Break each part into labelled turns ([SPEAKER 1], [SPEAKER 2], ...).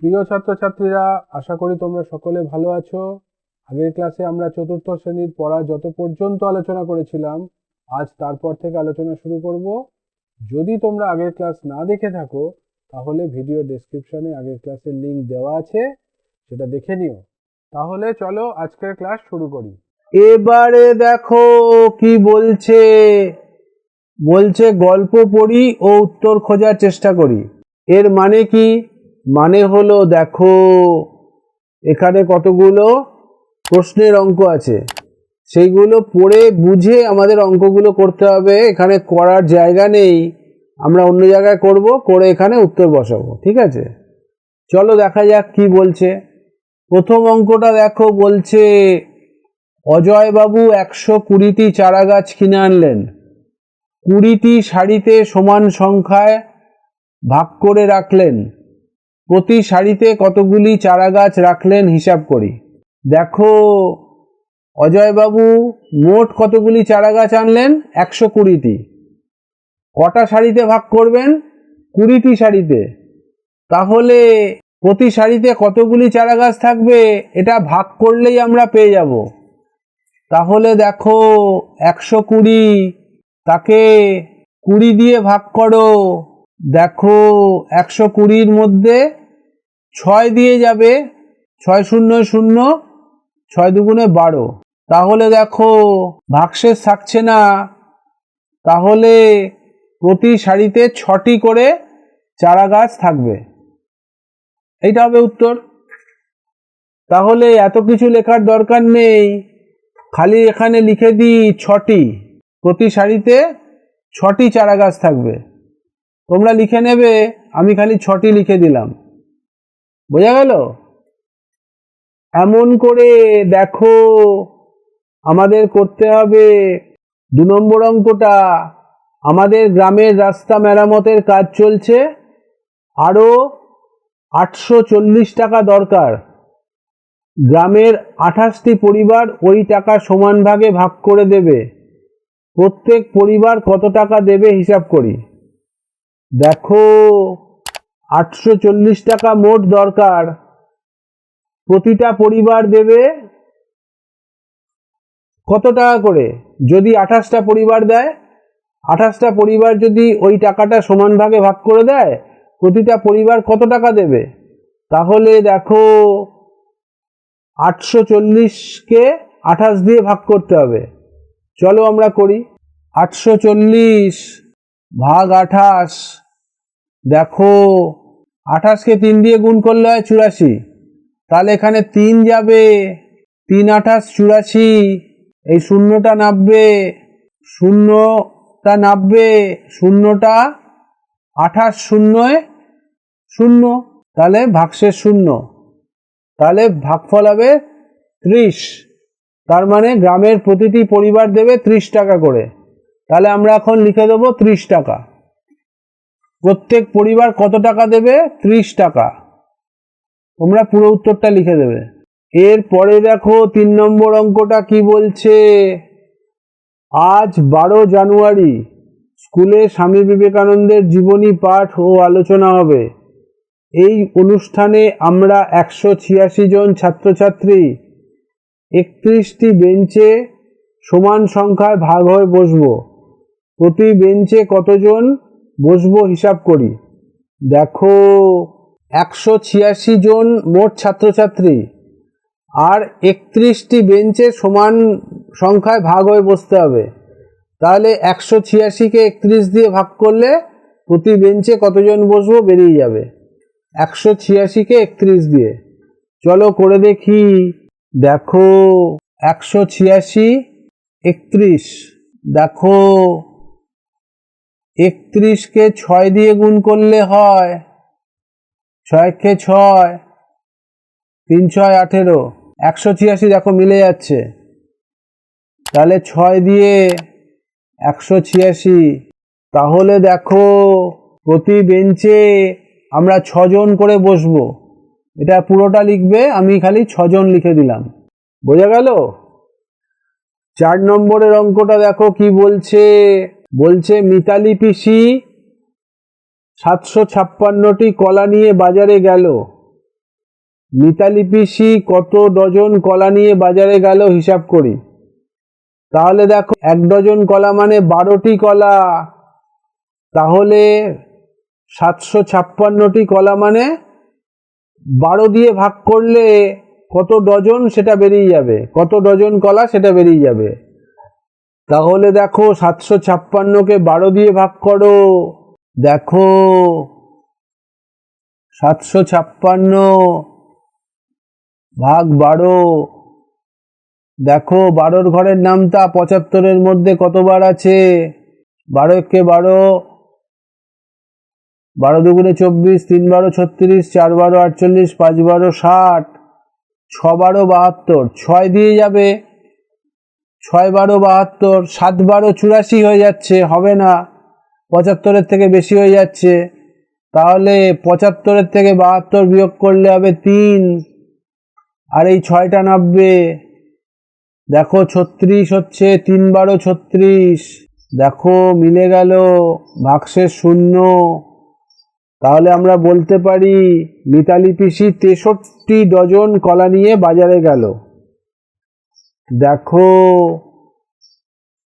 [SPEAKER 1] প্রিয় ছাত্রছাত্রীরা, আশা করি তোমরা সকলে ভালো আছো। আগের ক্লাসে আমরা চতুর্থ শ্রেণীর পড়া যত পর্যন্ত আলোচনা করেছিলাম, আজ তারপর থেকে আলোচনা শুরু করব। যদি তোমরা আগের ক্লাস না দেখে থাকো, তাহলে ভিডিও ডেসক্রিপশনে আগের ক্লাসের লিংক দেওয়া আছে, সেটা দেখে নিও। তাহলে চলো আজকের ক্লাস শুরু করি।
[SPEAKER 2] এবারে দেখো কি বলছে। বলছে গল্প পড়ি ও উত্তর খোঁজার চেষ্টা করি। এর মানে কি? মানে হলো দেখো এখানে কতগুলো প্রশ্নের অঙ্ক আছে, সেইগুলো পড়ে বুঝে আমাদের অঙ্কগুলো করতে হবে। এখানে করার জায়গা নেই, আমরা অন্য জায়গায় করব, করে এখানে উত্তর বসাবো। ঠিক আছে, চলো দেখা যাক কি বলছে। প্রথম অঙ্কটা দেখো, বলছে অজয়বাবু 120টি চারা গাছ কিনে আনলেন। 20টি সারিতে সমান সংখ্যায় ভাগ করে রাখলেন। প্রতি সারিতে কতগুলি চারা গাছ রাখলেন হিসাব করি। দেখো অজয়বাবু মোট কতগুলি চারা গাছ আনলেন? 120টি। কটা সারিতে ভাগ করবেন? 20টি সারিতে। তাহলে প্রতি সারিতে কতগুলি চারা গাছ থাকবে এটা ভাগ করলেই আমরা পেয়ে যাব। তাহলে দেখো 120, তাকে 20 দিয়ে ভাগ করো। দেখো 120-র মধ্যে 6 দিয়ে যাবে, 6 শূন্য 0, 6 দুগুণে 12। তাহলে দেখো ভাগশেষ থাকছে না, তাহলে প্রতি সারিতে 6টি করে চারা গাছ থাকবে। এইটা হবে উত্তর। তাহলে এত কিছু লেখার দরকার নেই, খালি এখানে লিখে দিই 6টি। প্রতি সারিতে 6টি চারা গাছ থাকবে। তোমরা লিখে নেবে, আমি খালি 6টি লিখে দিলাম। বোঝা গেল? এমন করে দেখো আমাদের করতে হবে 2 নম্বর অঙ্কটা। আমাদের গ্রামের রাস্তা মেরামতের কাজ চলছে, আরও 840 টাকা দরকার। গ্রামের 28টি পরিবার ওই টাকা সমান ভাগে ভাগ করে দেবে। প্রত্যেক পরিবার কত টাকা দেবে হিসাব করি। দেখো 840 টাকা মোট দরকার। প্রতিটা পরিবার দেবে কত টাকা করে? যদি 28টা পরিবার দেয়, 28টা পরিবার যদি ওই টাকাটা সমান ভাগে ভাগ করে দেয়, প্রতিটা পরিবার কত টাকা দেবে? তাহলে দেখো 840-কে 28 দিয়ে ভাগ করতে হবে। চলো আমরা করি। 840 ভাগ 28। দেখো 28-কে 3 দিয়ে গুণ করলে হয় 84, তাহলে এখানে 3 যাবে, 3 28 84। এই শূন্যটা নামবে, শূন্যটা নামবে, শূন্যটা 28 শূন্যয় 0, তাহলে ভাগশেষ 0, তাহলে ভাগফল হবে 30। তার মানে গ্রামের প্রতিটি পরিবার দেবে 30 টাকা করে। তাহলে আমরা এখন লিখে দেবো 30 টাকা। প্রত্যেক পরিবার কত টাকা দেবে? 30 টাকা। তোমরা পুরো উত্তরটা লিখে দেবে। এরপরে দেখো 3 নম্বর অঙ্কটা কি বলছে। আজ 12 জানুয়ারি স্কুলে স্বামী বিবেকানন্দের জীবনী পাঠ ও আলোচনা হবে। এই অনুষ্ঠানে আমরা 186 জন ছাত্রছাত্রী 31টি বেঞ্চে সমান সংখ্যায় ভাগ হয়ে বসবো। প্রতি বেঞ্চে কতজন বসবো হিসাব করি। দেখো 186 জন মোট ছাত্রছাত্রী, আর 31টি বেঞ্চে সমান সংখ্যায় ভাগ হয়ে বসতে হবে। তাহলে 186-কে 31 দিয়ে ভাগ করলে প্রতি বেঞ্চে কতজন বসবো বেরিয়ে যাবে। 186-কে 31 দিয়ে চলো করে দেখি। দেখো 186 31, দেখো 31-কে 6 দিয়ে গুণ করলে হয় 6-কে 6, 3 6 18। 186 দেখো মিলে যাচ্ছে, তাহলে 6 দিয়ে 186। তাহলে দেখো প্রতি বেঞ্চে আমরা 6 জন করে বসবো। এটা পুরোটা লিখবে, আমি খালি 6 জন লিখে দিলাম। বোঝা গেল? 4 নম্বরের অঙ্কটা দেখো কি বলছে। বলছে মিতালি পিসি 756টি কলা নিয়ে বাজারে গেল। মিতালি পিসি কত ডজন কলা নিয়ে বাজারে গেল হিসাব করি। তাহলে দেখো 1 ডজন কলা মানে 12টি কলা, তাহলে 756টি কলা মানে 12 দিয়ে ভাগ করলে কত ডজন সেটা বেরিয়ে যাবে, কত ডজন কলা সেটা বেরিয়ে যাবে। তাহলে দেখো 756কে 12 দিয়ে ভাগ করো, দেখো 756 ভাগ 12, দেখো 12 ঘরের নামতা 75-এর মধ্যে কতবার আছে? 12 একে 12, 12 দুগুণে 24, 3 12 36, 4 12 48, 5 12 60, 6 12 72, 6 দিয়ে যাবে, 6 12 72, 7 12 84 হয়ে যাচ্ছে, হবে না, 75-এর থেকে বেশি হয়ে যাচ্ছে। তাহলে 75-এর থেকে 72 বিয়োগ করলে হবে 3, আর এই 6টা নামবে, দেখো 36 হচ্ছে, 3 12 36, দেখো মিলে গেল, ভাগশেষ 0। তাহলে আমরা বলতে পারি মিতালি পিসি 63 ডজন কলা নিয়ে বাজারে গেল। দেখো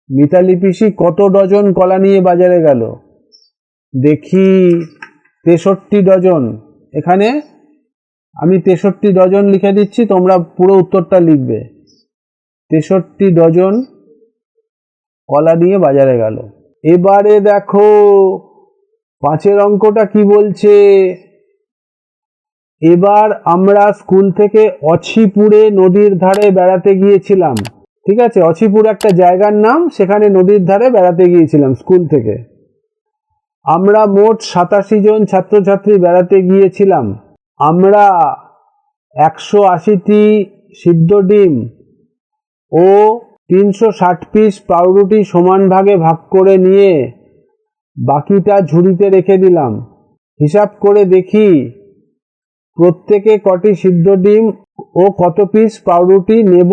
[SPEAKER 2] মিতালি পিসি কত ডজন কলা নিয়ে বাজারে গেল, দেখি 63 ডজন। এখানে আমি 63 ডজন লিখে দিচ্ছি, তোমরা পুরো উত্তরটা লিখবে। 63 ডজন কলা নিয়ে বাজারে গেল। এবারে দেখো 5-এর অঙ্কটা কি বলছে। এবার আমরা স্কুল থেকে অছিপুরে নদীর ধারে বেড়াতে গিয়েছিলাম, ঠিক আছে, অছিপুর একটা জায়গার নাম, সেখানে নদীর ধারে বেড়াতে গিয়েছিলাম স্কুল থেকে। আমরা মোট 87 জন ছাত্রছাত্রী বেড়াতে গিয়েছিলাম। আমরা 180টি সিদ্ধ ডিম ও 360 পিস পাউরুটি সমান ভাগে ভাগ করে নিয়ে বাকিটা ঝুড়িতে রেখে দিলাম। হিসাব করে দেখি প্রত্যেকে কটি সিদ্ধ ডিম ও কত পিস পাউরুটি নেব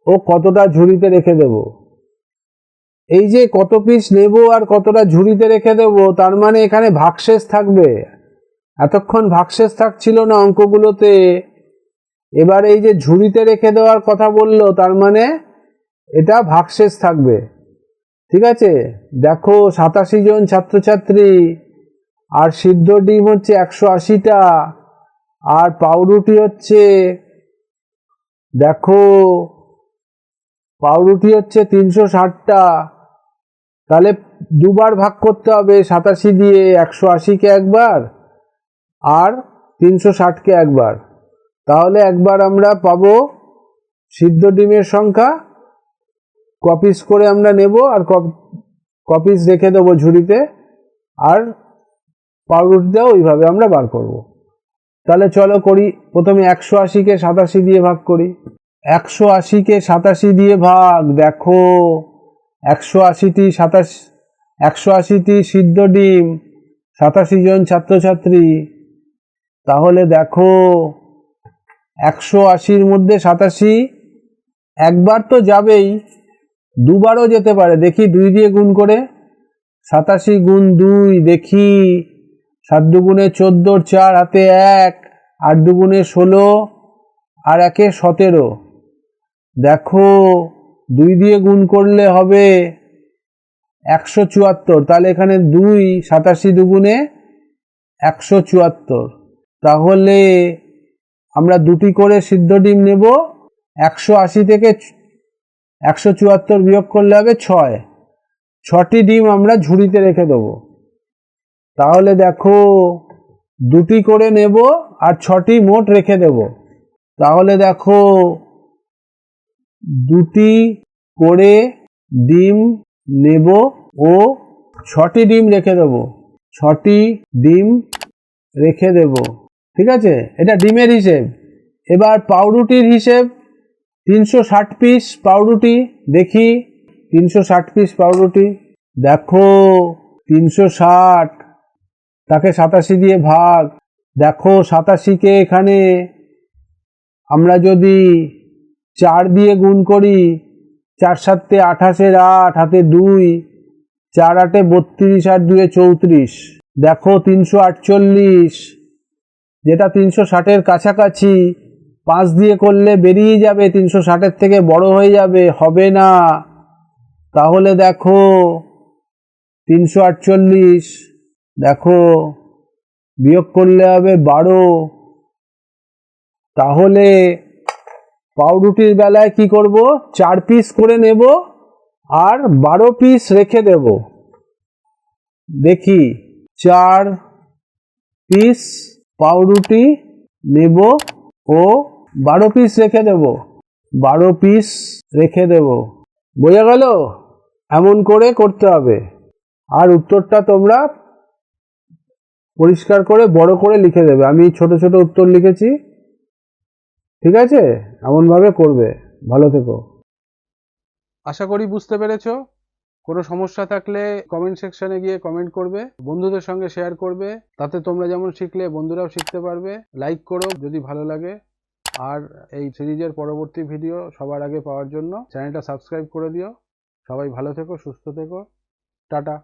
[SPEAKER 2] ও কতটা ঝুড়িতে রেখে দেব। এই যে কত পিস নেব আর কতটা ঝুড়িতে রেখে দেব, তার মানে এখানে ভাগশেষ থাকবে। এতক্ষণ ভাগশেষ থাকছিল না অঙ্কগুলোতে, এবার এই যে ঝুড়িতে রেখে দেওয়ার কথা বললো, তার মানে এটা ভাগশেষ থাকবে, ঠিক আছে। দেখো 87 জন ছাত্রছাত্রী, আর সিদ্ধ ডিম হচ্ছে 180টা, আর পাউরুটি হচ্ছে, দেখো পাউরুটি হচ্ছে 360টা। তাহলে দুবার ভাগ করতে হবে, 87 দিয়ে 180-কে একবার আর 360-কে একবার। তাহলে একবার আমরা পাবো সিদ্ধ ডিমের সংখ্যা, কপিস করে আমরা নেব আর কপিস রেখে দেবো ঝুড়িতে, আর পাউরুটিটাও ওইভাবে আমরা বার করব। তাহলে চলো করি, প্রথমে 180-কে 87 দিয়ে ভাগ করি। 180-কে 87 দিয়ে ভাগ, দেখো 180টি সিদ্ধ ডিম, 87 জন ছাত্রছাত্রী। তাহলে দেখো 180-র মধ্যে 87 একবার তো যাবেই, দুবারও যেতে পারে, দেখি 2 দিয়ে গুণ করে, 87 গুণ 2, দেখি 7 দুগুণে 14, 4 হাতে 1, 8 দুগুণে 16, আর 1-এ 17। দেখো 2 দিয়ে গুণ করলে হবে 174, তাহলে এখানে 2, 87 দুগুণে 174। তাহলে আমরা 2টি করে সিদ্ধ ডিম নেব, 180 থেকে 174 বিয়োগ করলে হবে 6, 6টি ডিম আমরা ঝুড়িতে রেখে দেব। তাহলে দেখো 2টি করে নেব আর 6টি মোট রেখে দেব। তাহলে দেখো 2টি করে ডিম নেব ও 6টি ডিম রেখে দেব, 6টি ডিম রেখে দেব, ঠিক আছে, এটা ডিমের হিসেব। এবার পাউরুটির হিসেব, 360 পিস পাউরুটি, দেখি 360 পিস পাউরুটি, দেখো 360, তাকে 87 দিয়ে ভাগ, দেখো 87-কে এখানে আমরা যদি 4 দিয়ে গুণ করি, 4 7 28-এর 8 হাতে 2, 4 8 32 আর 2 34, দেখো 348, যেটা 360-এর কাছাকাছি, 5 দিয়ে করলে বেরিয়ে যাবে, 360-এর থেকে বড় হয়ে যাবে, হবে না। তাহলে দেখো 348, দেখো বিয়োগ করলে হবে 12। তাহলে পাউরুটির বেলায় কি করব, 4 পিস করে নেব আর 12 পিস রেখে দেব। দেখি 4 পিস পাউরুটি নেব ও 12 পিস রেখে দেব, 12 পিস রেখে দেব। বোঝা গেল? এমন করে করতে হবে। আর উত্তরটা তোমরা পরিষ্কার করে বড় করে লিখে দেবে। আমি ছোট ছোট উত্তর লিখেছি, ঠিক আছে? এমনভাবে করবে। ভালো থেকো।
[SPEAKER 1] আশা করি বুঝতে পেরেছো। কোনো সমস্যা থাকলে কমেন্ট সেকশনে গিয়ে কমেন্ট করবে, বন্ধুদের সঙ্গে শেয়ার করবে, তাতে তোমরা যেমন শিখলে বন্ধুরাও শিখতে পারবে। লাইক করো যদি ভালো লাগে, আর এই সিরিজের পরবর্তী ভিডিও সবার আগে পাওয়ার জন্য চ্যানেলটা সাবস্ক্রাইব করে দিও। সবাই ভালো থেকো, সুস্থ থেকো, টাটা।